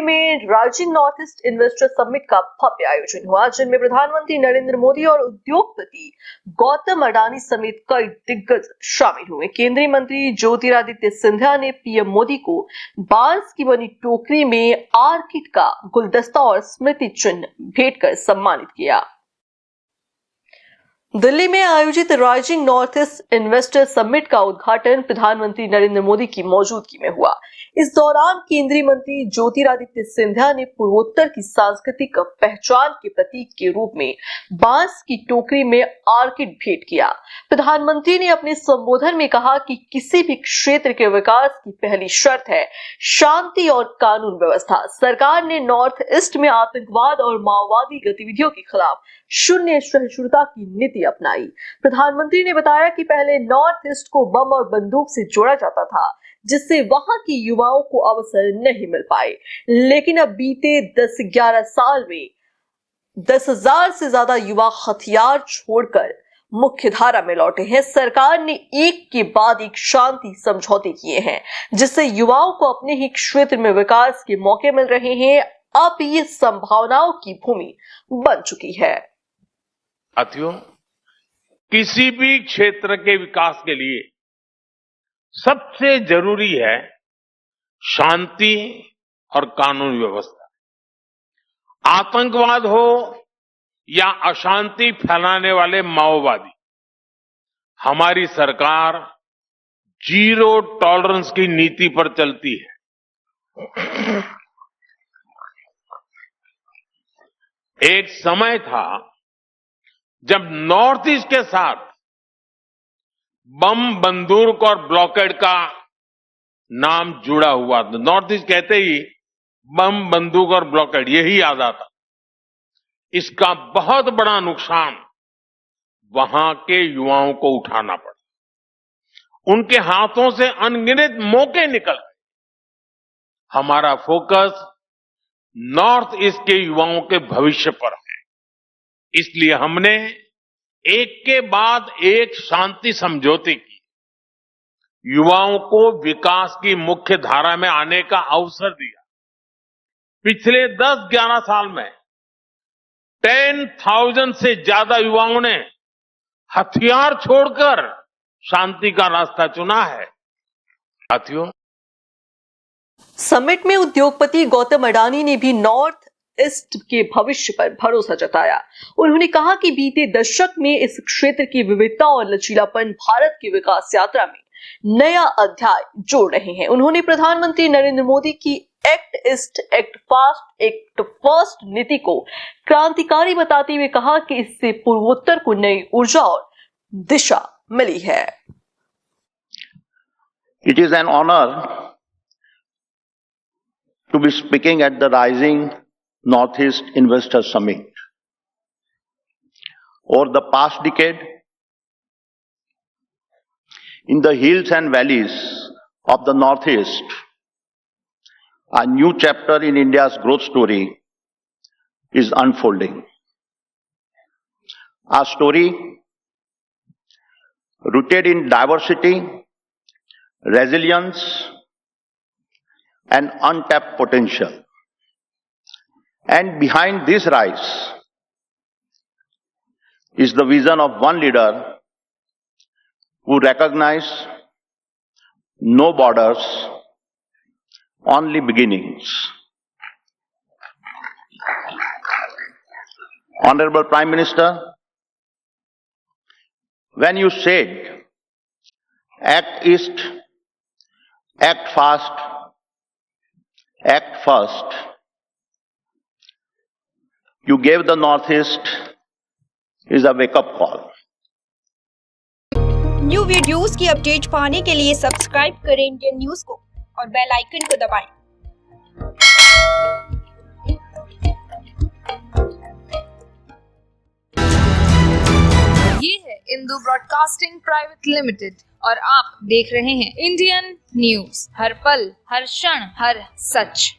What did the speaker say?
में rising north east investor summit का भव्य आयोजन हुआ, जिनमें प्रधानमंत्री नरेंद्र मोदी और उद्योगपति गौतम अडानी समेत कई दिग्गज शामिल हुए। केंद्रीय मंत्री ज्योतिरादित्य सिंधिया ने पीएम मोदी को बांस की बनी टोकरी में आर्किड का गुलदस्ता और स्मृति चिन्ह भेंट कर सम्मानित किया। दिल्ली में आयोजित rising north east investor summit का उद्घाटन प्रधानमंत्री नरेंद्र मोदी की मौजूदगी में हुआ। इस दौरान केंद्रीय मंत्री ज्योतिरादित्य सिंधिया ने पूर्वोत्तर की सांस्कृतिक पहचान के प्रतीक के रूप में बांस की टोकरी में आर्किड भेंट किया। प्रधानमंत्री ने अपने संबोधन में कहा कि किसी भी क्षेत्र के विकास की पहली शर्त है शांति और कानून व्यवस्था। सरकार ने नॉर्थ ईस्ट में आतंकवाद और माओवादी गतिविधियों के खिलाफ शून्य सहिष्णुता की नीति अपनाई। प्रधानमंत्री ने बताया कि पहले नॉर्थ ईस्ट को बम और बंदूक से जोड़ा जाता था, जिससे वहां के युवाओं को अवसर नहीं मिल पाए, लेकिन अब बीते 10-11 साल में 10,000 से ज्यादा युवा हथियार छोड़कर मुख्य धारा में लौटे हैं। सरकार ने एक के बाद एक शांति समझौते किए हैं, जिससे युवाओं को अपने ही क्षेत्र में विकास के मौके मिल रहे हैं। अब ये संभावनाओं की भूमि बन चुकी है। साथियों, किसी भी क्षेत्र के विकास के लिए सबसे जरूरी है शांति और कानून व्यवस्था। आतंकवाद हो या अशांति फैलाने वाले माओवादी, हमारी सरकार जीरो टॉलरेंस की नीति पर चलती है। एक समय था जब नॉर्थ ईस्ट के साथ बम, बंदूक और ब्लॉकेड का नाम जुड़ा हुआ था। नॉर्थ ईस्ट कहते ही बम, बंदूक और ब्लॉकेड यही याद आता। इसका बहुत बड़ा नुकसान वहां के युवाओं को उठाना पड़ा। उनके हाथों से अनगिनत मौके निकल गए। हमारा फोकस नॉर्थ ईस्ट के युवाओं के भविष्य पर है। इसलिए हमने एक के बाद एक शांति समझौते की, युवाओं को विकास की मुख्य धारा में आने का अवसर दिया। पिछले 10-11 साल में 10,000 से ज्यादा युवाओं ने हथियार छोड़कर शांति का रास्ता चुना है। साथियों, समिट में उद्योगपति गौतम अडानी ने भी नॉर्थ ईस्ट के भविष्य पर भरोसा जताया। उन्होंने कहा कि बीते दशक में इस क्षेत्र की विविधता और लचीलापन भारत की विकास यात्रा में नया अध्याय जोड़ रहे हैं। उन्होंने प्रधानमंत्री नरेंद्र मोदी की act east, act fast, act first नीति को क्रांतिकारी बताते हुए कहा कि इससे पूर्वोत्तर को नई ऊर्जा और दिशा मिली है। It is an honor to be speaking at the Rising Northeast Investor Summit. Over the past decade, in the hills and valleys of the Northeast, a new chapter in India's growth story is unfolding. A story rooted in diversity, resilience, and untapped potential. And behind this rise is the vision of one leader who recognizes no borders, only beginnings. Honorable Prime Minister, when you said act east, act fast, act first, you gave the Northeast is a wake-up call. New videos की update पाने के लिए subscribe करें Indian news को और bell icon को दबाएं। ये है इंदू ब्रॉडकास्टिंग प्राइवेट लिमिटेड और आप देख रहे हैं इंडियन न्यूज, हर पल, हर क्षण, हर सच।